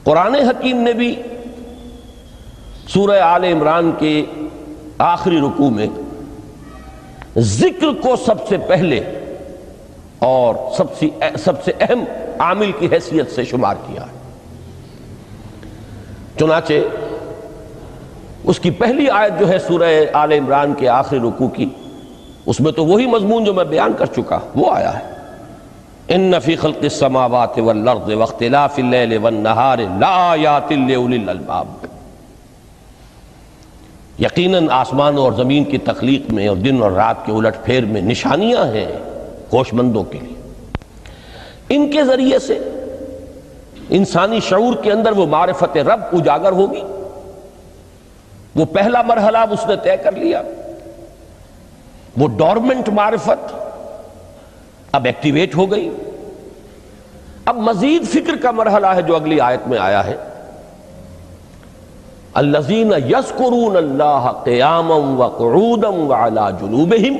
قرآن حکیم نے بھی سورہ آل عمران کے آخری رکوع میں ذکر کو سب سے پہلے اور سب سے اہم عامل کی حیثیت سے شمار کیا ہے۔ چنانچہ اس کی پہلی آیت جو ہے سورہ آل عمران کے آخری رکوع کی، اس میں تو وہی مضمون جو میں بیان کر چکا وہ آیا ہے، ان فی خلق السماوات والارض واختلاف اللیل والنہار لآیات لأولی الالباب، یقیناً آسمان اور زمین کی تخلیق میں اور دن اور رات کے الٹ پھیر میں نشانیاں ہیں ہوش مندوں کے لیے۔ ان کے ذریعے سے انسانی شعور کے اندر وہ معرفت رب اجاگر ہوگی۔ وہ پہلا مرحلہ اب اس نے طے کر لیا، وہ ڈورمنٹ معرفت اب ایکٹیویٹ ہو گئی۔ اب مزید فکر کا مرحلہ ہے جو اگلی آیت میں آیا ہے، الذین یذکرون اللہ قیاما وقعودا وعلی جنوبہم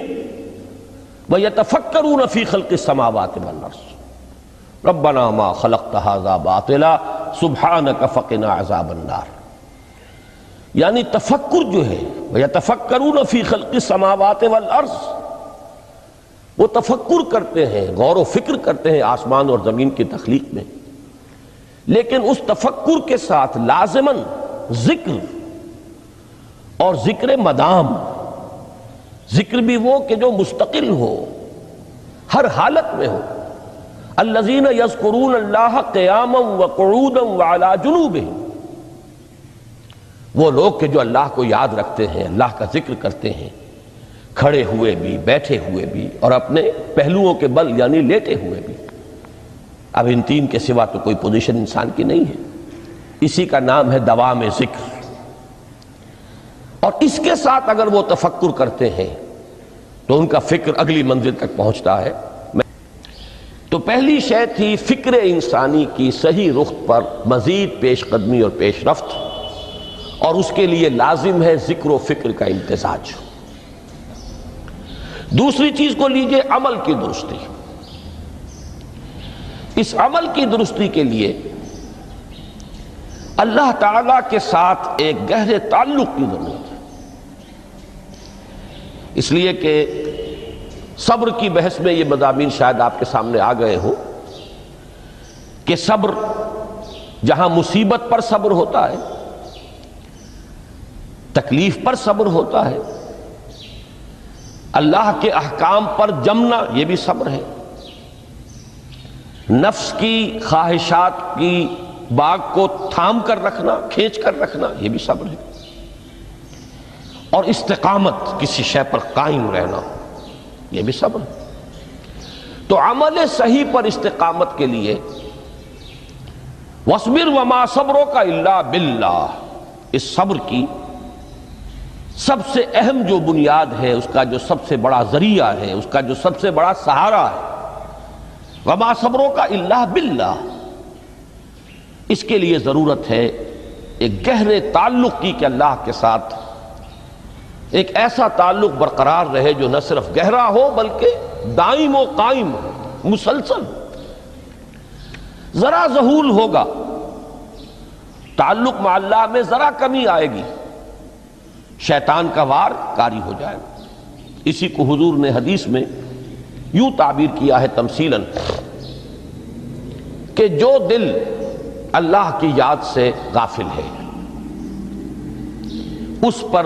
ویتفکرون فی خلق السماوات والارض ربنا ما خلقت ھذا باطلا سبحانک فقنا عذاب النار۔ یعنی تفکر جو ہے ویتفکرون فی خلق السماوات والارض، وہ تفکر کرتے ہیں، غور و فکر کرتے ہیں آسمان اور زمین کی تخلیق میں، لیکن اس تفکر کے ساتھ لازماً ذکر، اور ذکر مدام، ذکر بھی وہ کہ جو مستقل ہو، ہر حالت میں ہو۔ الذین یذکرون اللہ قیاما وقعودا وعلی جنوبہم، وہ لوگ کہ جو اللہ کو یاد رکھتے ہیں، اللہ کا ذکر کرتے ہیں، کھڑے ہوئے بھی، بیٹھے ہوئے بھی، اور اپنے پہلوؤں کے بل یعنی لیٹے ہوئے بھی۔ اب ان تین کے سوا تو کوئی پوزیشن انسان کی نہیں ہے، اسی کا نام ہے دوام ذکر۔ اور اس کے ساتھ اگر وہ تفکر کرتے ہیں تو ان کا فکر اگلی منزل تک پہنچتا ہے۔ تو پہلی شے تھی فکر انسانی کی صحیح رخ پر مزید پیش قدمی اور پیش رفت، اور اس کے لیے لازم ہے ذکر و فکر کا امتزاج۔ دوسری چیز کو لیجئے عمل کی درستی۔ اس عمل کی درستی کے لیے اللہ تعالیٰ کے ساتھ ایک گہرے تعلق کی ضرورت ہے، اس لیے کہ صبر کی بحث میں یہ مضامین شاید آپ کے سامنے آ گئے ہوں کہ صبر، جہاں مصیبت پر صبر ہوتا ہے، تکلیف پر صبر ہوتا ہے، اللہ کے احکام پر جمنا یہ بھی صبر ہے، نفس کی خواہشات کی باغ کو تھام کر رکھنا، کھینچ کر رکھنا یہ بھی صبر ہے، اور استقامت کسی شے پر قائم رہنا یہ بھی صبر ہے۔ تو عمل صحیح پر استقامت کے لیے وَاصْبِرْ وَمَا صَبْرُكَ إِلَّا بِاللَّهِ، اس صبر کی سب سے اہم جو بنیاد ہے، اس کا جو سب سے بڑا ذریعہ ہے، اس کا جو سب سے بڑا سہارا ہے، وَمَا صَبْرُكَ إِلَّا بِاللَّهِ، اس کے لیے ضرورت ہے ایک گہرے تعلق کی کہ اللہ کے ساتھ ایک ایسا تعلق برقرار رہے جو نہ صرف گہرا ہو بلکہ دائم و قائم ہو، مسلسل۔ ذرا ذہول ہوگا تعلق مع اللہ میں، ذرا کمی آئے گی، شیطان کا وار کاری ہو جائے گا۔ اسی کو حضور نے حدیث میں یوں تعبیر کیا ہے تمثیلاً کہ جو دل اللہ کی یاد سے غافل ہے، اس پر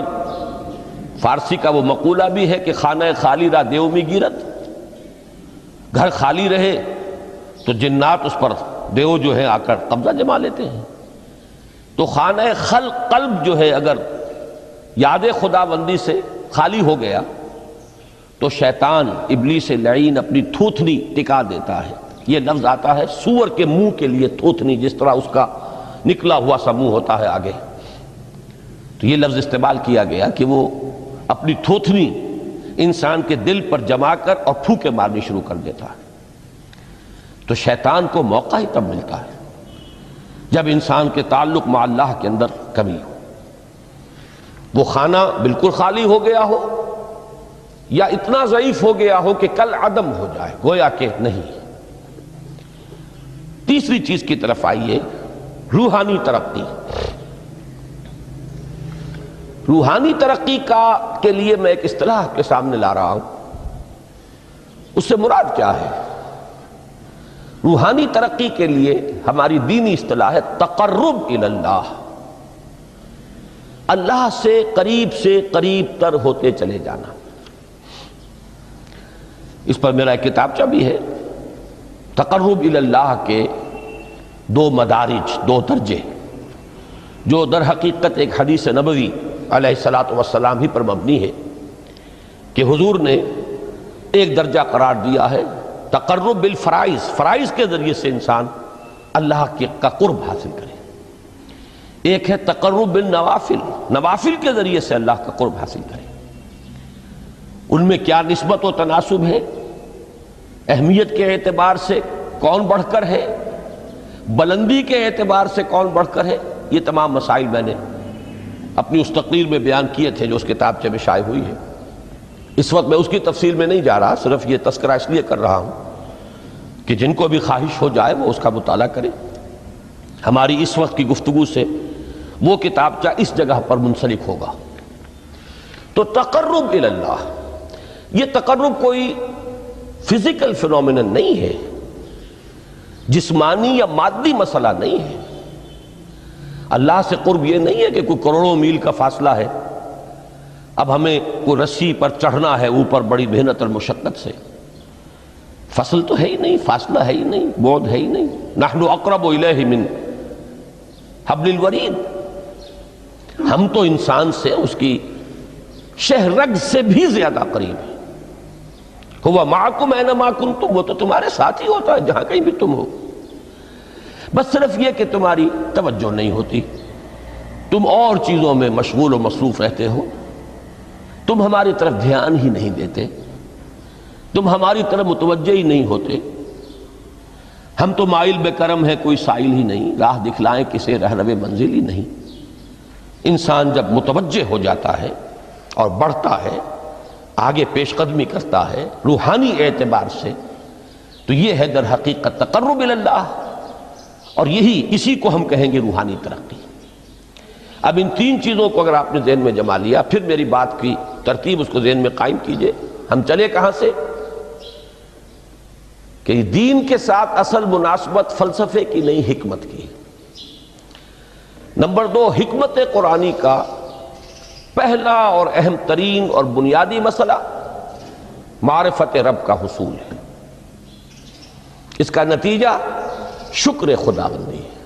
فارسی کا وہ مقولہ بھی ہے کہ خانہ خالی را دیو می گیرت، گھر خالی رہے تو جنات اس پر دیو جو ہے آ کر قبضہ جما لیتے ہیں۔ تو خانہ قلب جو ہے اگر یاد خدا بندی سے خالی ہو گیا تو شیطان ابلیس لعین اپنی تھوتنی ٹکا دیتا ہے۔ یہ لفظ آتا ہے سور کے منہ کے لیے تھوتنی، جس طرح اس کا نکلا ہوا سا منہ ہوتا ہے آگے، تو یہ لفظ استعمال کیا گیا کہ وہ اپنی تھوتنی انسان کے دل پر جما کر اور پھوکے مارنی شروع کر دیتا ہے۔ تو شیطان کو موقع ہی تب ملتا ہے جب انسان کے تعلق مع اللہ کے اندر کمی ہو، وہ خانہ بالکل خالی ہو گیا ہو یا اتنا ضعیف ہو گیا ہو کہ کل عدم ہو جائے، گویا کہ نہیں۔ تیسری چیز کی طرف آئیے روحانی ترقی، روحانی ترقی کے لیے میں ایک اصطلاح کے سامنے لا رہا ہوں، اس سے مراد کیا ہے؟ روحانی ترقی کے لیے ہماری دینی اصطلاح ہے تقرب الی اللہ، اللہ سے قریب تر ہوتے چلے جانا۔ اس پر میرا ایک کتابچہ بھی ہے، تقرب الی اللہ کے 2 مدارج، 2 درجے، جو در حقیقت ایک حدیث نبوی علیہ الصلاۃ والسلام ہی پر مبنی ہے کہ حضور نے ایک درجہ قرار دیا ہے تقرب بالفرائض، فرائض کے ذریعے سے انسان اللہ کا قرب حاصل کرے۔ ایک ہے تقرب بالنوافل، نوافل کے ذریعے سے اللہ کا قرب حاصل کرے۔ ان میں کیا نسبت و تناسب ہے، اہمیت کے اعتبار سے کون بڑھ کر ہے، بلندی کے اعتبار سے کون بڑھ کر ہے، یہ تمام مسائل میں نے اپنی اس تقریر میں بیان کیے تھے جو اس کتابچے میں شائع ہوئی ہے۔ اس وقت میں اس کی تفصیل میں نہیں جا رہا، صرف یہ تذکرہ اس لیے کر رہا ہوں کہ جن کو بھی خواہش ہو جائے وہ اس کا مطالعہ کرے۔ ہماری اس وقت کی گفتگو سے وہ کتابچہ اس جگہ پر منسلک ہوگا۔ تو تقرب الی اللہ، یہ تقرب کوئی فزیکل فینومینن نہیں ہے، جسمانی یا مادی مسئلہ نہیں ہے۔ اللہ سے قرب یہ نہیں ہے کہ کوئی کروڑوں میل کا فاصلہ ہے، اب ہمیں کوئی رسی پر چڑھنا ہے اوپر بڑی محنت اور مشقت سے، فصل تو ہے ہی نہیں، فاصلہ ہے ہی نہیں، بعد ہے ہی نہیں۔ نحن اقرب الیہ من حبل الورید، ہم تو انسان سے اس کی شہرگ سے بھی زیادہ قریب ہیں۔ ہوا معکم اینما کنتم، وہ تو تمہارے ساتھ ہی ہوتا ہے جہاں کہیں بھی تم ہو، بس صرف یہ کہ تمہاری توجہ نہیں ہوتی، تم اور چیزوں میں مشغول و مصروف رہتے ہو، تم ہماری طرف دھیان ہی نہیں دیتے، تم ہماری طرف متوجہ ہی نہیں ہوتے۔ ہم تو مائل بے کرم ہے، کوئی سائل ہی نہیں، راہ دکھلائیں کسے رہنو منزل ہی نہیں۔ انسان جب متوجہ ہو جاتا ہے اور بڑھتا ہے، آگے پیش قدمی کرتا ہے روحانی اعتبار سے، تو یہ ہے در حقیقت تقرب الی اللہ، اور اسی کو ہم کہیں گے روحانی ترقی۔ اب ان 3 چیزوں کو اگر آپ نے ذہن میں جما لیا، پھر میری بات کی ترتیب اس کو ذہن میں قائم کیجئے۔ ہم چلے کہاں سے کہ دین کے ساتھ اصل مناسبت فلسفے کی نہیں، حکمت کی۔ نمبر 2، حکمت قرآنی کا پہلا اور اہم ترین اور بنیادی مسئلہ معرفت رب کا حصول ہے۔ اس کا نتیجہ شکر خداوندی ہے،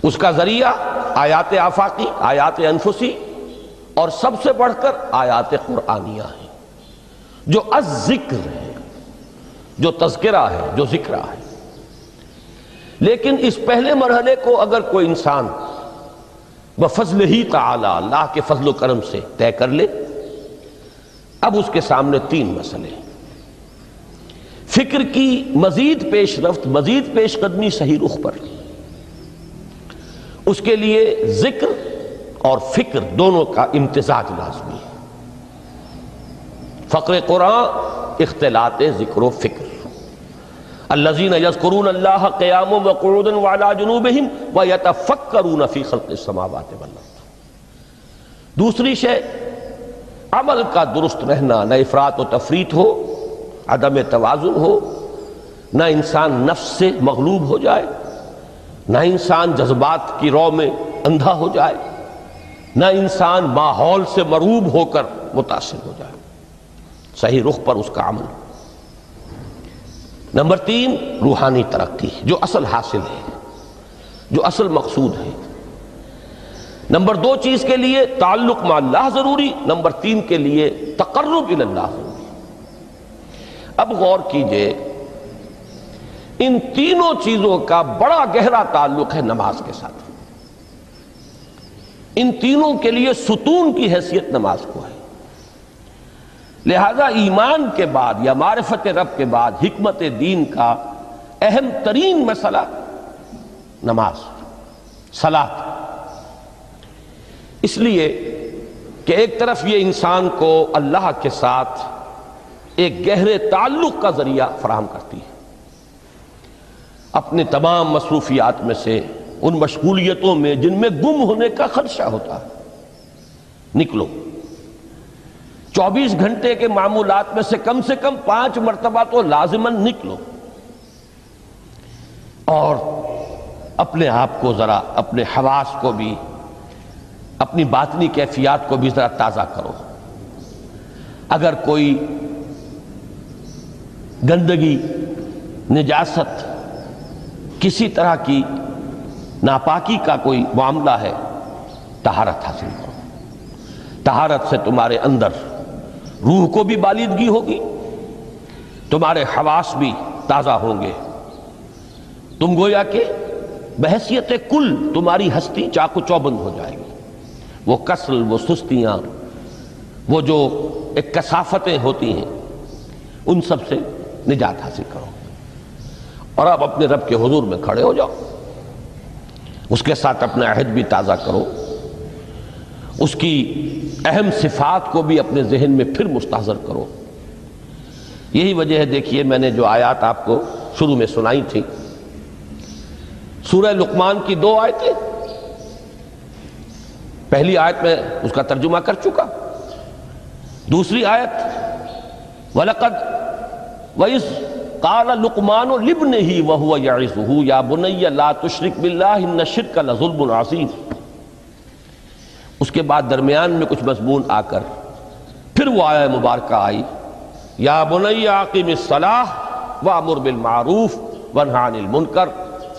اس کا ذریعہ آیات آفاقی، آیات انفسی، اور سب سے بڑھ کر آیات قرآنیہ ہیں جو الذکر ہے، جو تذکرہ ہے، جو ذکرہ ہے۔ لیکن اس پہلے مرحلے کو اگر کوئی انسان بفضل ہی تعالی، اللہ کے فضل و کرم سے طے کر لے، اب اس کے سامنے 3 مسئلے ہیں۔ فکر کی مزید پیش رفت، مزید پیش قدمی صحیح رخ پر، اس کے لیے ذکر اور فکر دونوں کا امتزاج لازمی ہے۔ فقر قرآن اختلاط ذکر و فکر۔ الذین یذکرون اللہ قیاما وقعودا وعلی جنوبہم ویتفکرون فی خلق السماوات والارض۔ دوسری شے عمل کا درست رہنا، نہ افراط و تفریط ہو، عدم توازن ہو، نہ انسان نفس سے مغلوب ہو جائے، نہ انسان جذبات کی رو میں اندھا ہو جائے، نہ انسان ماحول سے مرعوب ہو کر متاثر ہو جائے، صحیح رخ پر اس کا عمل۔ نمبر 3، روحانی ترقی، جو اصل حاصل ہے، جو اصل مقصود ہے۔ نمبر 2 چیز کے لیے تعلق مع اللہ ضروری، نمبر 3 کے لیے تقرب الی اللہ ضروری۔ اب غور کیجئے، ان تینوں چیزوں کا بڑا گہرا تعلق ہے نماز کے ساتھ۔ ان تینوں کے لیے ستون کی حیثیت نماز کو ہے۔ لہذا ایمان کے بعد یا معرفت رب کے بعد حکمت دین کا اہم ترین مسئلہ نماز، صلاۃ۔ اس لیے کہ ایک طرف یہ انسان کو اللہ کے ساتھ ایک گہرے تعلق کا ذریعہ فراہم کرتی ہے، اپنے تمام مصروفیات میں سے ان مشغولیتوں میں جن میں گم ہونے کا خدشہ ہوتا ہے، نکلو۔ 24 گھنٹے کے معمولات میں سے کم 5 مرتبہ تو لازماً نکلو، اور اپنے آپ کو ذرا، اپنے حواس کو بھی، اپنی باطنی کیفیات کو بھی ذرا تازہ کرو۔ اگر کوئی گندگی، نجاست، کسی طرح کی ناپاکی کا کوئی معاملہ ہے، طہارت حاصل کرو۔ طہارت سے تمہارے اندر روح کو بھی بالیدگی ہوگی، تمہارے حواس بھی تازہ ہوں گے، تم گویا کہ بحیثیت کل تمہاری ہستی چاق و چوبند ہو جائے گی۔ وہ کسل، وہ سستیاں، وہ جو ایک کثافتیں ہوتی ہیں، ان سب سے نجات حاصل کرو، اور اب اپنے رب کے حضور میں کھڑے ہو جاؤ، اس کے ساتھ اپنا عہد بھی تازہ کرو، اس کی اہم صفات کو بھی اپنے ذہن میں پھر مستحضر کرو۔ یہی وجہ ہے، دیکھیے میں نے جو آیات آپ کو شروع میں سنائی تھی، سورہ لقمان کی 2 آیتیں، پہلی آیت میں اس کا ترجمہ کر چکا، دوسری آیت وَلَقَدْ وَإِذْ قَالَ لُقْمَانُ لِابْنِهِ وَهُوَ يَعِظُهُ يَا بُنَيَّ لَا تُشْرِكْ بِاللَّهِ إِنَّ الشِّرْكَ لَظُلْمٌ عَظِيمٌ۔ اس کے بعد درمیان میں کچھ مضمون آ کر پھر وہ آیہ مبارکہ آئی، یا بنی اقم الصلاۃ وامر بالمعروف وانہ عن المنکر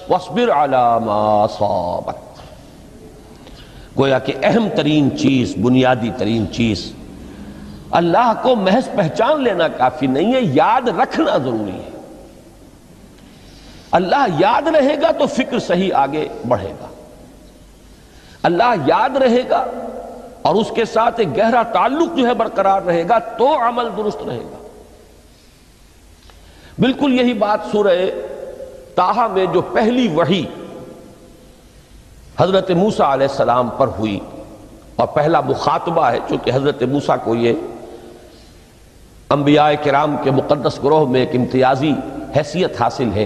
واصبر علی ما اصابک۔ گویا کہ اہم ترین چیز، بنیادی ترین چیز، اللہ کو محض پہچان لینا کافی نہیں ہے، یاد رکھنا ضروری ہے۔ اللہ یاد رہے گا تو فکر صحیح آگے بڑھے گا، اللہ یاد رہے گا اور اس کے ساتھ ایک گہرا تعلق جو ہے برقرار رہے گا تو عمل درست رہے گا۔ بالکل یہی بات سورہ طٰہٰ میں جو پہلی وحی حضرت موسیٰ علیہ السلام پر ہوئی، اور پہلا مخاطبہ ہے، چونکہ حضرت موسیٰ کو یہ انبیاء کرام کے مقدس گروہ میں ایک امتیازی حیثیت حاصل ہے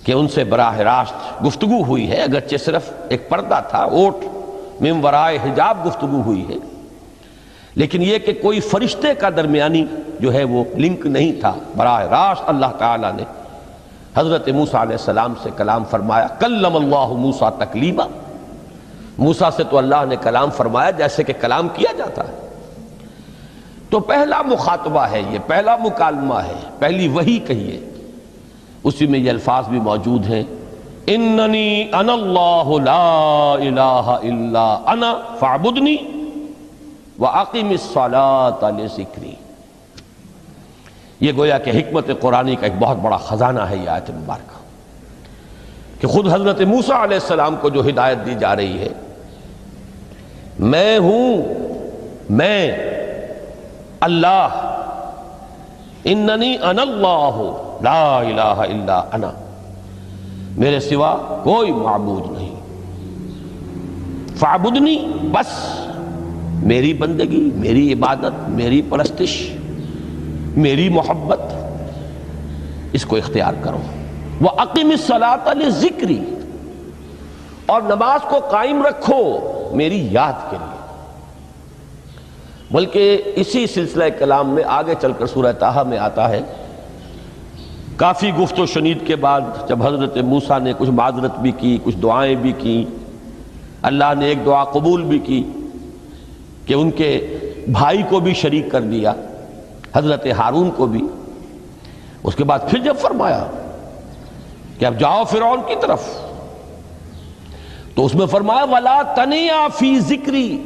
کہ ان سے براہ راست گفتگو ہوئی ہے، اگرچہ صرف ایک پردہ تھا، اوٹ من ورائے حجاب گفتگو ہوئی ہے، لیکن یہ کہ کوئی فرشتے کا درمیانی جو ہے وہ لنک نہیں تھا، براہ راست اللہ تعالیٰ نے حضرت موسیٰ علیہ السلام سے کلام فرمایا۔ کلم اللہ موسیٰ تکلیما، موسیٰ سے تو اللہ نے کلام فرمایا جیسے کہ کلام کیا جاتا ہے۔ تو پہلا مخاطبہ ہے، یہ پہلا مکالمہ ہے، پہلی وحی کہیے، اسی میں یہ الفاظ بھی موجود ہیں، اننی انا اللہ لا الہ الا انا فاعبدنی واقم الصلاۃ لذکری۔ یہ گویا کہ حکمت قرآنی کا ایک بہت بڑا خزانہ ہے یہ آیت مبارکہ، کہ خود حضرت موسیٰ علیہ السلام کو جو ہدایت دی جا رہی ہے، میں ہوں، میں اللہ، اننی انا اللہ لا الہ الا انا، میرے سوا کوئی معبود نہیں، فاعبدنی، بس میری بندگی، میری عبادت، میری پرستش، میری محبت، اس کو اختیار کرو۔ وَأَقِمِ الصَّلَاةَ لِذِكْرِي، اور نماز کو قائم رکھو میری یاد کے لیے۔ بلکہ اسی سلسلہ کلام میں آگے چل کر سورہ طٰہٰ میں آتا ہے، کافی گفت و شنید کے بعد جب حضرت موسیٰ نے کچھ معذرت بھی کی، کچھ دعائیں بھی کی، اللہ نے ایک دعا قبول بھی کی کہ ان کے بھائی کو بھی شریک کر دیا، حضرت ہارون کو بھی۔ اس کے بعد پھر جب فرمایا کہ اب جاؤ فرعون کی طرف، تو اس میں فرمایا وَلَا تَنِيَا فِي ذِكْرِي،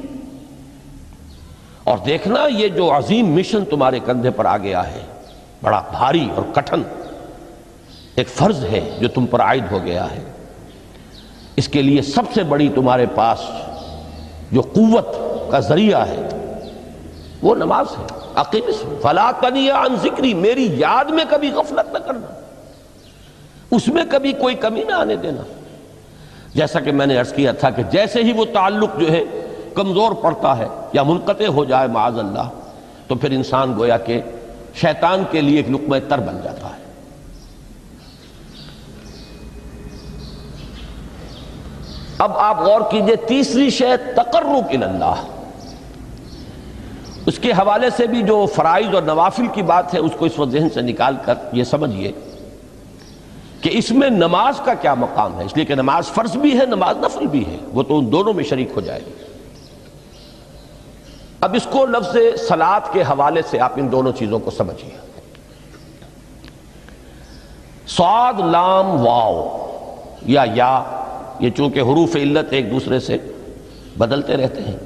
اور دیکھنا یہ جو عظیم مشن تمہارے کندھے پر آ گیا ہے، بڑا بھاری اور کٹھن ایک فرض ہے جو تم پر عائد ہو گیا ہے، اس کے لیے سب سے بڑی تمہارے پاس جو قوت کا ذریعہ ہے وہ نماز ہے۔ اقیم فلا تنیا عن ذکری، میری یاد میں کبھی غفلت نہ کرنا، اس میں کبھی کوئی کمی نہ آنے دینا۔ جیسا کہ میں نے عرض کیا تھا کہ جیسے ہی وہ تعلق جو ہے کمزور پڑتا ہے یا منقطع ہو جائے معاذ اللہ، تو پھر انسان گویا کہ شیطان کے لیے ایک لقمہ تر بن جاتا ہے۔ اب آپ غور کیجئے، تیسری شے تقرب الی اللہ، اس کے حوالے سے بھی جو فرائض اور نوافل کی بات ہے اس کو اس وقت ذہن سے نکال کر یہ سمجھیے کہ اس میں نماز کا کیا مقام ہے، اس لیے کہ نماز فرض بھی ہے، نماز نفل بھی ہے، وہ تو ان دونوں میں شریک ہو جائے گی۔ اب اس کو لفظ صلاۃ کے حوالے سے آپ ان دونوں چیزوں کو سمجھیے۔ صاد لام واو یا یہ چونکہ حروف علت ایک دوسرے سے بدلتے رہتے ہیں،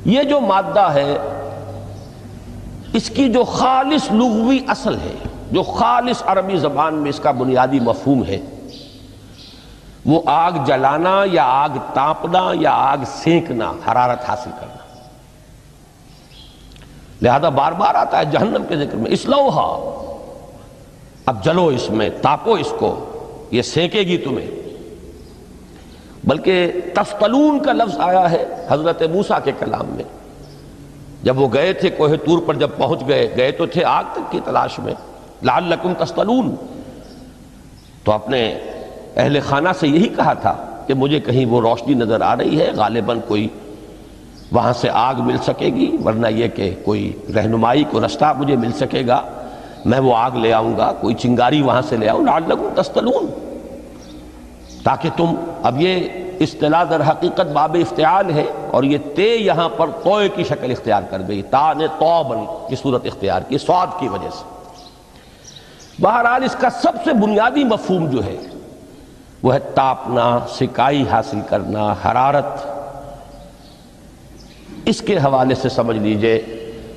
یہ جو مادہ ہے اس کی جو خالص لغوی اصل ہے، جو خالص عربی زبان میں اس کا بنیادی مفہوم ہے، وہ آگ جلانا یا آگ تاپنا یا آگ سینکنا، حرارت حاصل کرنا۔ لہذا بار بار آتا ہے جہنم کے ذکر میں، اسلوہا، اب جلو اس میں، تاپو اس کو، یہ سینکے گی تمہیں۔ بلکہ تفتلون کا لفظ آیا ہے حضرت موسیٰ کے کلام میں، جب وہ گئے تھے کوہ طور پر، جب پہنچ گئے تو تھے آگ تک کی تلاش میں، لعلکم تفتلون، تو اپنے اہل خانہ سے یہی کہا تھا کہ مجھے کہیں وہ روشنی نظر آ رہی ہے، غالباً کوئی وہاں سے آگ مل سکے گی، ورنہ یہ کہ کوئی رہنمائی کو رستہ مجھے مل سکے گا، میں وہ آگ لے آؤں گا، کوئی چنگاری وہاں سے لے آؤں، لعلکم تفتلون، تاکہ تم، اب یہ اصطلاح در حقیقت باب افتعال ہے، اور یہ تے یہاں پر توئے کی شکل اختیار کر گئی، تا نے توبن کی صورت اختیار کی سواد کی وجہ سے۔ بہرحال اس کا سب سے بنیادی مفہوم جو ہے وہ ہے تاپنا، سکائی حاصل کرنا، حرارت۔ اس کے حوالے سے سمجھ لیجئے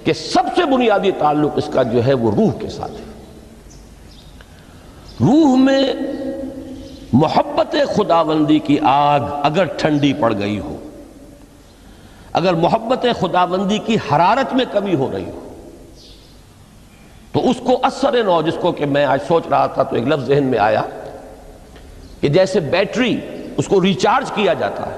کہ سب سے بنیادی تعلق اس کا جو ہے وہ روح کے ساتھ ہے۔ روح میں محبت خداوندی کی آگ اگر ٹھنڈی پڑ گئی ہو، اگر محبت خداوندی کی حرارت میں کمی ہو رہی ہو، تو اس کو اثر نو، جس کو کہ میں آج سوچ رہا تھا تو ایک لفظ ذہن میں آیا کہ جیسے بیٹری اس کو ریچارج کیا جاتا ہے،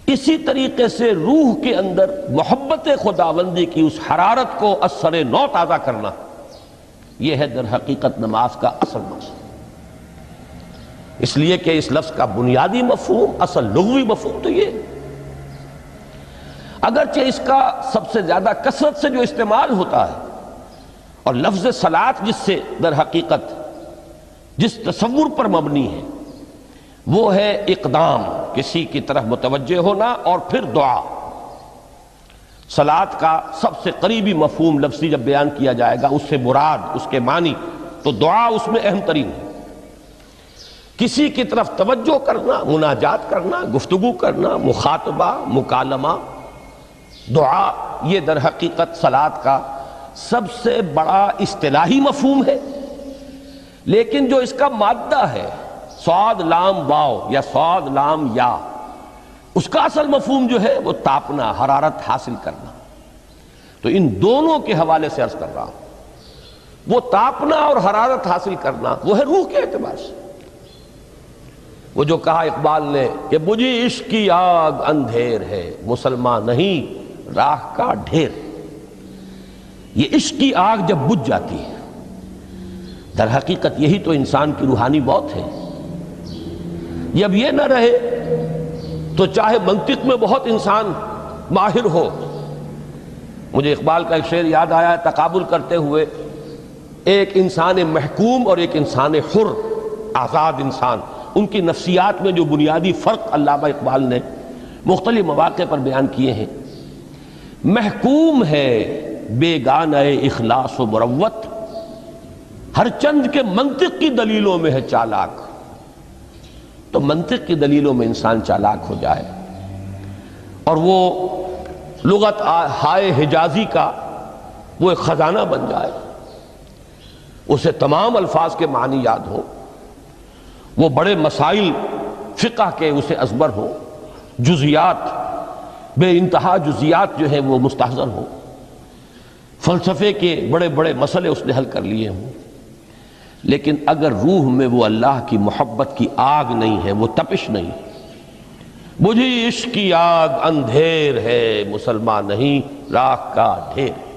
اسی طریقے سے روح کے اندر محبت خداوندی کی اس حرارت کو اثر نو تازہ کرنا، یہ ہے در حقیقت نماز کا اصل مقصد۔ اس لیے کہ اس لفظ کا بنیادی مفہوم، اصل لغوی مفہوم تو یہ، اگرچہ اس کا سب سے زیادہ کثرت سے جو استعمال ہوتا ہے، اور لفظ صلاۃ جس سے در حقیقت جس تصور پر مبنی ہے وہ ہے اقدام، کسی کی طرف متوجہ ہونا اور پھر دعا۔ صلاۃ کا سب سے قریبی مفہوم لفظی جب بیان کیا جائے گا، اس سے مراد، اس کے معنی، تو دعا اس میں اہم ترین ہے۔ کسی کی طرف توجہ کرنا، مناجات کرنا، گفتگو کرنا، مخاطبہ، مکالمہ، دعا، یہ در حقیقت صلاۃ کا سب سے بڑا اصطلاحی مفہوم ہے۔ لیکن جو اس کا مادہ ہے، صاد لام واو یا صاد لام یا، اس کا اصل مفہوم جو ہے وہ تاپنا، حرارت حاصل کرنا۔ تو ان دونوں کے حوالے سے عرض کر رہا ہوں، وہ تاپنا اور حرارت حاصل کرنا وہ ہے روح کے اعتبار سے۔ وہ جو کہا اقبال نے کہ بجھی عشق کی آگ اندھیر ہے، مسلمان نہیں راہ کا ڈھیر۔ یہ عشق کی آگ جب بجھ جاتی ہے، در حقیقت یہی تو انسان کی روحانی موت ہے۔ جب یہ نہ رہے تو چاہے منطق میں بہت انسان ماہر ہو، مجھے اقبال کا ایک شعر یاد آیا ہے تقابل کرتے ہوئے، ایک انسان محکوم اور ایک انسان حر، آزاد انسان، ان کی نفسیات میں جو بنیادی فرق علامہ اقبال نے مختلف مواقع پر بیان کیے ہیں۔ محکوم ہے بیگانہ اخلاص و مروت، ہر چند کے منطق کی دلیلوں میں ہے چالاک۔ تو منطق کی دلیلوں میں انسان چالاک ہو جائے اور وہ لغت ہائے حجازی کا وہ ایک خزانہ بن جائے، اسے تمام الفاظ کے معنی یاد ہوں، وہ بڑے مسائل فقہ کے اسے ازبر ہوں، جزیات، بے انتہا جزیات جو ہیں وہ مستحضر ہوں، فلسفے کے بڑے بڑے مسئلے اس نے حل کر لیے ہوں، لیکن اگر روح میں وہ اللہ کی محبت کی آگ نہیں ہے، وہ تپش نہیں ہے، بجھی عشق کی آگ اندھیر ہے، مسلمان نہیں راہ کا ڈھیر۔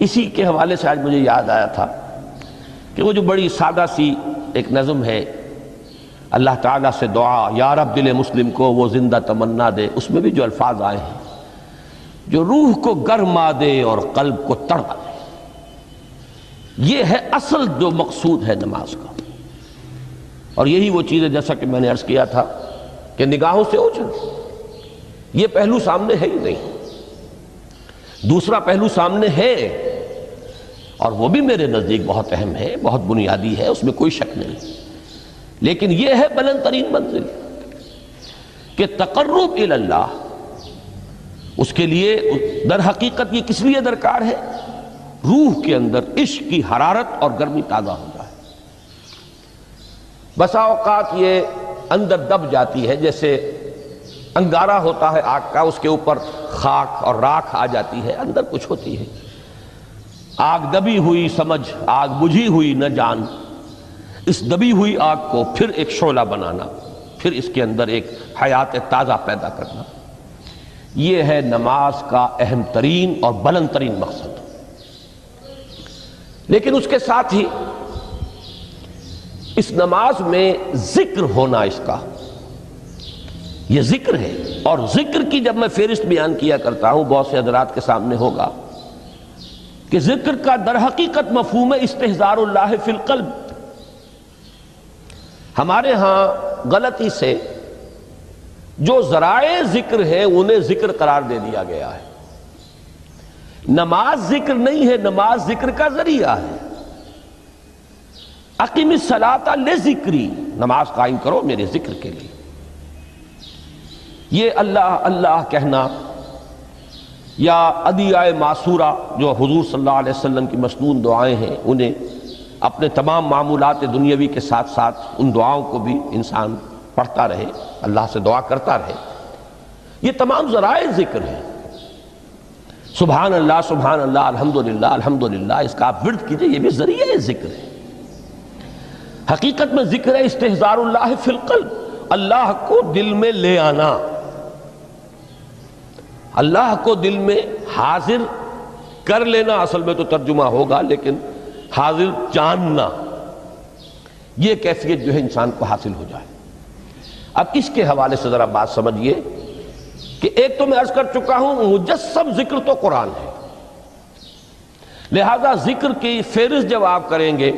اسی کے حوالے سے آج مجھے یاد آیا تھا کہ وہ جو بڑی سادہ سی ایک نظم ہے اللہ تعالیٰ سے دعا، یا رب دل مسلم کو وہ زندہ تمنا دے، اس میں بھی جو الفاظ آئے ہیں جو روح کو گرما دے اور قلب کو تڑپا دے، یہ ہے اصل جو مقصود ہے نماز کا۔ اور یہی وہ چیز ہے جیسا کہ میں نے عرض کیا تھا کہ نگاہوں سے اوجھل، یہ پہلو سامنے ہے ہی نہیں، دوسرا پہلو سامنے ہے اور وہ بھی میرے نزدیک بہت اہم ہے، بہت بنیادی ہے، اس میں کوئی شک نہیں، لیکن یہ ہے بلند ترین منزل کہ تقرب الی اللہ، اس کے لیے در حقیقت یہ کس لیے درکار ہے؟ روح کے اندر عشق کی حرارت اور گرمی تازہ ہو جائے۔ بسا اوقات یہ اندر دب جاتی ہے، جیسے انگارہ ہوتا ہے آگ کا، اس کے اوپر خاک اور راکھ آ جاتی ہے، اندر کچھ ہوتی ہے، آگ دبی ہوئی سمجھ، آگ بجھی ہوئی نہ جان، اس دبی ہوئی آگ کو پھر ایک شعلہ بنانا، پھر اس کے اندر ایک حیات تازہ پیدا کرنا، یہ ہے نماز کا اہم ترین اور بلند ترین مقصد۔ لیکن اس کے ساتھ ہی اس نماز میں ذکر ہونا، اس کا یہ ذکر ہے، اور ذکر کی جب میں فہرست بیان کیا کرتا ہوں بہت سے حضرات کے سامنے ہوگا کہ ذکر کا در حقیقت مفہوم ہے استحضار اللہ فی القلب۔ ہمارے ہاں غلطی سے جو ذرائع ذکر ہے انہیں ذکر قرار دے دیا گیا ہے۔ نماز ذکر نہیں ہے، نماز ذکر کا ذریعہ ہے۔ اقیم الصلاۃ لذکری، نماز قائم کرو میرے ذکر کے لیے۔ یہ اللہ اللہ کہنا یا ادعیہ معصورہ جو حضور صلی اللہ علیہ وسلم کی مسنون دعائیں ہیں، انہیں اپنے تمام معمولات دنیاوی کے ساتھ ساتھ ان دعاؤں کو بھی انسان پڑھتا رہے، اللہ سے دعا کرتا رہے، یہ تمام ذرائع ذکر ہیں۔ سبحان اللہ الحمدللہ الحمدللہ، اس کا آپ ورد کیجئے، یہ بھی ذریعہ ذکر ہے۔ حقیقت میں ذکر ہے استحضار اللہ فی القلب، اللہ کو دل میں لے آنا، اللہ کو دل میں حاضر کر لینا، اصل میں تو ترجمہ ہوگا، لیکن حاضر جاننا، یہ کیفیت جو ہے انسان کو حاصل ہو جائے۔ اب اس کے حوالے سے ذرا بات سمجھیے کہ ایک تو میں عرض کر چکا ہوں مجسم ذکر تو قرآن ہے، لہذا ذکر کی فہرست جب آپ کریں گے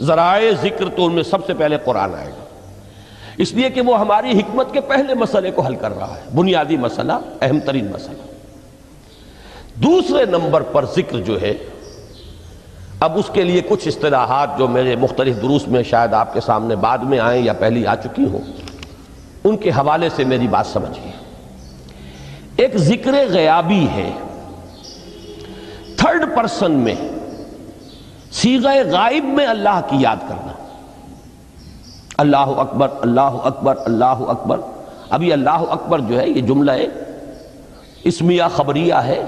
ذرائع ذکر تو ان میں سب سے پہلے قرآن آئے گا، اس لیے کہ وہ ہماری حکمت کے پہلے مسئلے کو حل کر رہا ہے، بنیادی مسئلہ، اہم ترین مسئلہ۔ دوسرے نمبر پر ذکر جو ہے، اب اس کے لیے کچھ اصطلاحات جو میرے مختلف دروس میں شاید آپ کے سامنے بعد میں آئیں یا پہلی آ چکی ہوں، ان کے حوالے سے میری بات سمجھیے۔ ایک ذکر غیابی ہے، تھرڈ پرسن میں، صیغہ غائب میں اللہ کی یاد کرنا، اللہ اکبر اللہ اکبر اللہ اکبر۔ ابھی اللہ اکبر جو ہے یہ جملہ اسمیہ خبریہ ہے،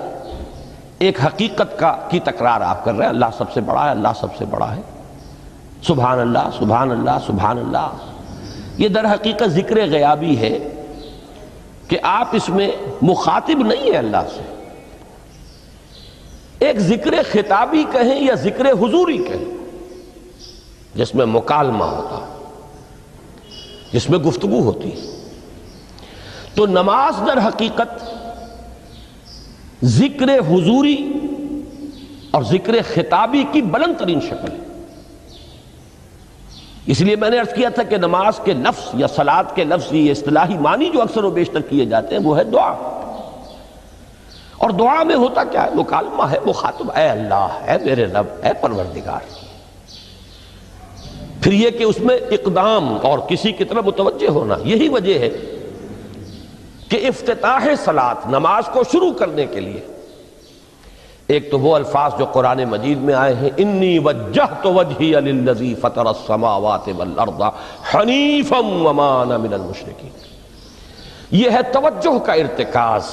ایک حقیقت کی تکرار آپ کر رہے ہیں، اللہ سب سے بڑا ہے، اللہ سب سے بڑا ہے، سبحان اللہ سبحان اللہ سبحان اللہ۔ یہ در حقیقت ذکر غیابی ہے کہ آپ اس میں مخاطب نہیں ہیں اللہ سے، ایک ذکر خطابی کہیں یا ذکر حضوری کہیں، جس میں مکالمہ ہوتا ہے، جس میں گفتگو ہوتی ہے۔ تو نماز در حقیقت ذکر حضوری اور ذکر خطابی کی بلند ترین شکل ہے۔ اس لیے میں نے عرض کیا تھا کہ نماز کے لفظ یا صلاۃ کے لفظ، یہ اصطلاحی معنی جو اکثر و بیشتر کیے جاتے ہیں وہ ہے دعا، اور دعا میں ہوتا کیا ہے؟ مکالمہ ہے، مخاطب، اے اللہ، اے میرے رب، اے پروردگار۔ پھر یہ کہ اس میں اقدام اور کسی کی طرف متوجہ ہونا، یہی وجہ ہے کہ افتتاح صلاۃ، نماز کو شروع کرنے کے لیے، ایک تو وہ الفاظ جو قرآن مجید میں آئے ہیں، انی وجہت وجہی للذی فطر السماوات والارض حنیفا وما انا من المشرکین، یہ ہے توجہ کا ارتکاز،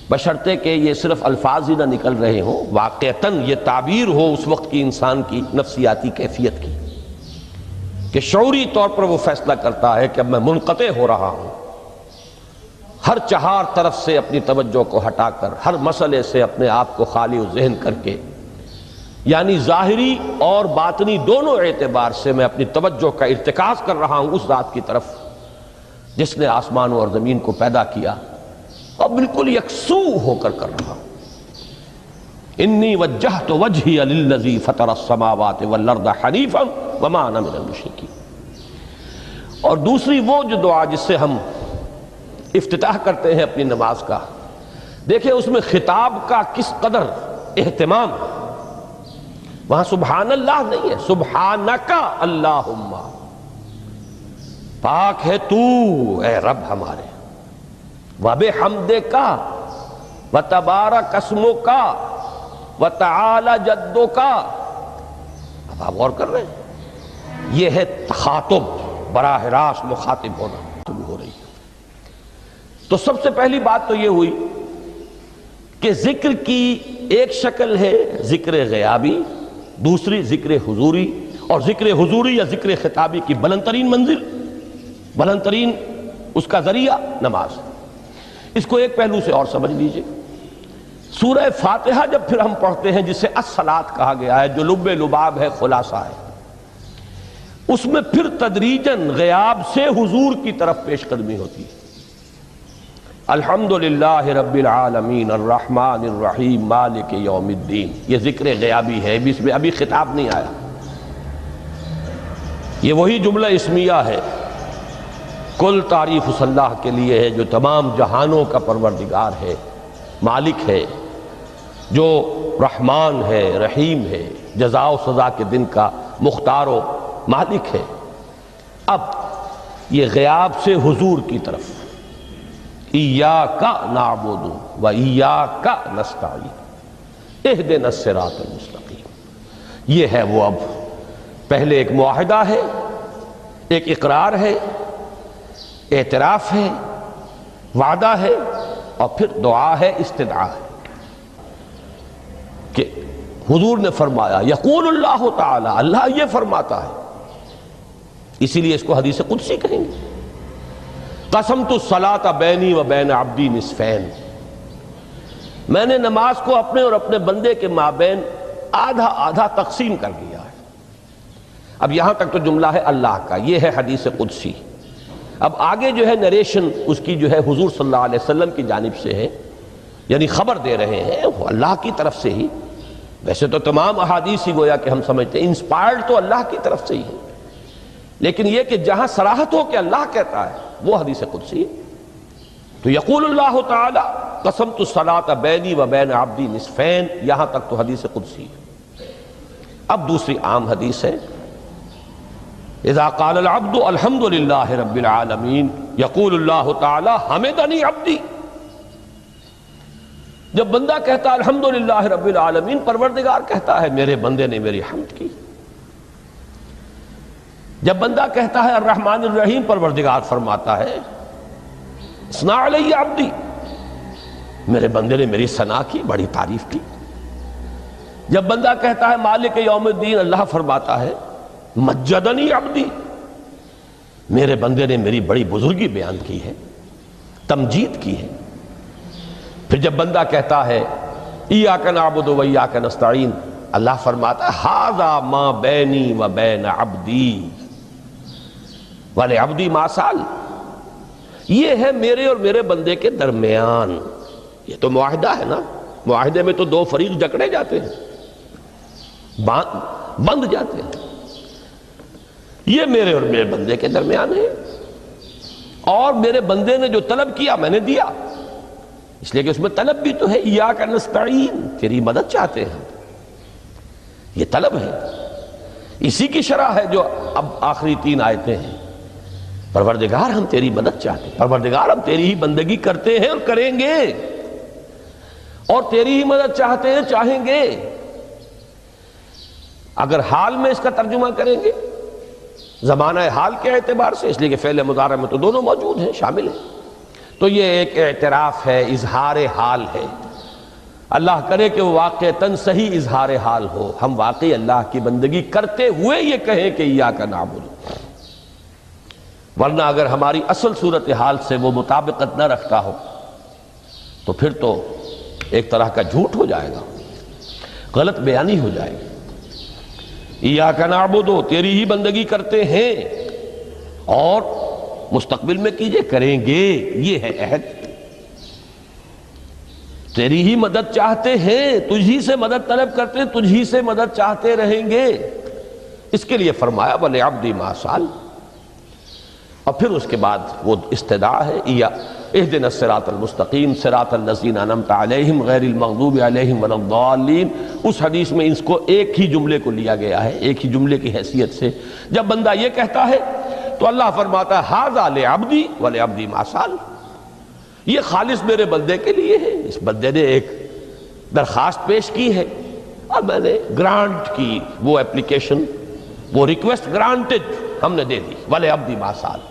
بشرطے کہ یہ صرف الفاظ ہی نہ نکل رہے ہوں، واقعتاً یہ تعبیر ہو اس وقت کی انسان کی نفسیاتی کیفیت کی، کہ شعوری طور پر وہ فیصلہ کرتا ہے کہ اب میں منقطع ہو رہا ہوں، ہر چہار طرف سے اپنی توجہ کو ہٹا کر، ہر مسئلے سے اپنے آپ کو خالی و ذہن کر کے یعنی ظاہری اور باطنی دونوں اعتبار سے میں اپنی توجہ کا ارتکاز کر رہا ہوں اس ذات کی طرف جس نے آسمانوں اور زمین کو پیدا کیا، اور بالکل یکسو ہو کر رہا ہوں۔ انی وجہت وجہی للذی فطر السماوات والارض حنیفا وما انا من المشرکین۔ اور دوسری وہ جو دعا جس سے ہم افتتاح کرتے ہیں اپنی نماز کا، دیکھیں اس میں خطاب کا کس قدر اہتمام ہے۔ وہاں سبحان اللہ نہیں ہے، سبحانک اللہم، پاک ہے تو اے رب ہمارے، وبحمدک وتبارک اسمک وتعالی جدک۔ اب آپ غور کر رہے ہیں، یہ ہے تخاطب، براہ راست مخاطب ہونا ہو رہی ہے۔ تو سب سے پہلی بات تو یہ ہوئی کہ ذکر کی ایک شکل ہے ذکر غیابی، دوسری ذکر حضوری، اور ذکر حضوری یا ذکر خطابی کی بلند ترین منزل، بلند ترین اس کا ذریعہ نماز۔ اس کو ایک پہلو سے اور سمجھ لیجئے، سورہ فاتحہ جب پھر ہم پڑھتے ہیں جسے الصلاۃ کہا گیا ہے، جو لب لباب ہے، خلاصہ ہے، اس میں پھر تدریجاً غیاب سے حضور کی طرف پیش قدمی ہوتی ہے۔ الحمدللہ رب العالمین الرحمن الرحیم مالک یوم الدین، یہ ذکر غیابی ہے، اس میں ابھی خطاب نہیں آیا، یہ وہی جملہ اسمیہ ہے۔ کل تعریف اس اللہ کے لیے ہے جو تمام جہانوں کا پروردگار ہے، مالک ہے، جو رحمان ہے، رحیم ہے، جزا و سزا کے دن کا مختار و مالک ہے۔ اب یہ غیاب سے حضور کی طرف، ایاک نعبد و ایاک نستعین اہدنا الصراط المستقیم، یہ ہے وہ۔ اب پہلے ایک معاہدہ ہے، ایک اقرار ہے، اعتراف ہے، وعدہ ہے، اور پھر دعا ہے، استدعا ہے کہ حضور نے فرمایا، یقول اللہ تعالی، اللہ یہ فرماتا ہے، اسی لیے اس کو حدیث قدسی کہیں گے۔ قسمت الصلاۃ بینی و بین عبدی نصفین، میں نے نماز کو اپنے اور اپنے بندے کے مابین آدھا آدھا تقسیم کر دیا ہے۔ اب یہاں تک تو جملہ ہے اللہ کا، یہ ہے حدیث قدسی۔ اب آگے جو ہے نریشن اس کی جو ہے حضور صلی اللہ علیہ وسلم کی جانب سے ہے، یعنی خبر دے رہے ہیں وہ اللہ کی طرف سے ہی۔ ویسے تو تمام احادیث ہی گویا کہ ہم سمجھتے ہیں انسپائرڈ تو اللہ کی طرف سے ہی ہے، لیکن یہ کہ جہاں صراحت ہو کہ اللہ کہتا ہے وہ حدیث قدسی ہے۔ تو یقول اللہ تعالی قسمت الصلاۃ بینی و بین عبدی نصفین، یہاں تک تو حدیث قدسی ہے۔ اب دوسری عام حدیث ہے، اذا قال العبد الحمد للہ رب العالمین یقول اللہ تعالی حمدنی عبدی، جب بندہ کہتا ہے الحمدللہ رب العالمین، پروردگار کہتا ہے میرے بندے نے میری حمد کی۔ جب بندہ کہتا ہے الرحمن الرحیم، پروردگار فرماتا ہے اثنا علی عبدی، میرے بندے نے میری ثنا کی، بڑی تعریف کی۔ جب بندہ کہتا ہے مالک یوم الدین، اللہ فرماتا ہے مجدنی عبدی، میرے بندے نے میری بڑی بزرگی بیان کی ہے، تمجید کی ہے۔ پھر جب بندہ کہتا ہے ایاک نعبد و ایاک نستعین، اللہ فرماتا ہے ھذا ما بینی و بین عبدی ولعبدی ما سأل، یہ ہے میرے اور میرے بندے کے درمیان۔ یہ تو معاہدہ ہے نا، معاہدے میں تو دو فریق جکڑے جاتے ہیں، بند جاتے ہیں، یہ میرے اور میرے بندے کے درمیان ہے، اور میرے بندے نے جو طلب کیا میں نے دیا، اس لیے کہ اس میں طلب بھی تو ہے، ایاک نستعین، تیری مدد چاہتے ہیں، یہ طلب ہے۔ اسی کی شرح ہے جو اب آخری 3 آیتیں ہیں، پروردگار ہم تیری مدد چاہتے ہیں، پروردگار ہم تیری ہی بندگی کرتے ہیں اور کریں گے، اور تیری ہی مدد چاہتے ہیں، چاہیں گے۔ اگر حال میں اس کا ترجمہ کریں گے زمانہ حال کے اعتبار سے، اس لیے کہ فعل مضارع میں تو دونوں موجود ہیں، شامل ہیں، تو یہ ایک اعتراف ہے، اظہار حال ہے۔ اللہ کرے کہ وہ واقعتاً صحیح اظہار حال ہو، ہم واقعی اللہ کی بندگی کرتے ہوئے یہ کہیں کہ ایاک نعبد، ورنہ اگر ہماری اصل صورتحال سے وہ مطابقت نہ رکھتا ہو تو پھر تو ایک طرح کا جھوٹ ہو جائے گا۔ غلط بیانی ہو جائے گی۔ ایاک نعبد، تیری ہی بندگی کرتے ہیں، اور مستقبل میں کیجئے، کریں گے، یہ ہے عہد۔ تیری ہی مدد چاہتے ہیں، تجھی سے مدد طلب کرتے ہیں، تجھی سے مدد چاہتے رہیں گے، اس کے لیے فرمایا وَلِعَبْدِ مَا سَأَلَ۔ اور پھر اس کے بعد وہ استدعا ہے اهدنا الصراط المستقیم صراط الذین انعمت علیہم غیر المغضوب علیہم ولا الضالین۔ اس حدیث میں اس کو ایک ہی جملے کو لیا گیا ہے، ایک ہی جملے کی حیثیت سے۔ جب بندہ یہ کہتا ہے تو اللہ فرماتا ہے ھذا لعبدی ولعبدی ما سأل، یہ خالص میرے بندے کے لیے ہے، اس بندے نے ایک درخواست پیش کی ہے اور میں نے گرانٹ کی، وہ اپلیکیشن، وہ ریکویسٹ گرانٹڈ ہم نے دے دی، ولعبدی ما سأل۔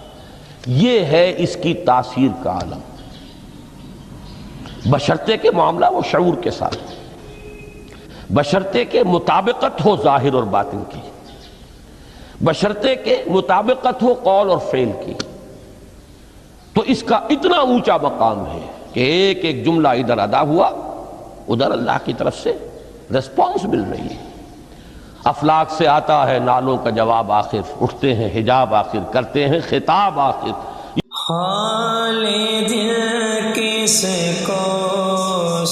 یہ ہے اس کی تاثیر کا عالم، بشرطے کے معاملہ وہ شعور کے ساتھ، بشرطے کے مطابقت ہو ظاہر اور باطن کی، بشرطے کے مطابقت ہو قول اور فعل کی، تو اس کا اتنا اونچا مقام ہے کہ ایک ایک جملہ ادھر ادا ہوا، ادھر اللہ کی طرف سے ریسپانس مل رہی ہے۔ افلاک سے آتا ہے نالوں کا جواب آخر، اٹھتے ہیں حجاب آخر، کرتے ہیں خطاب آخر۔ حال دل کس کو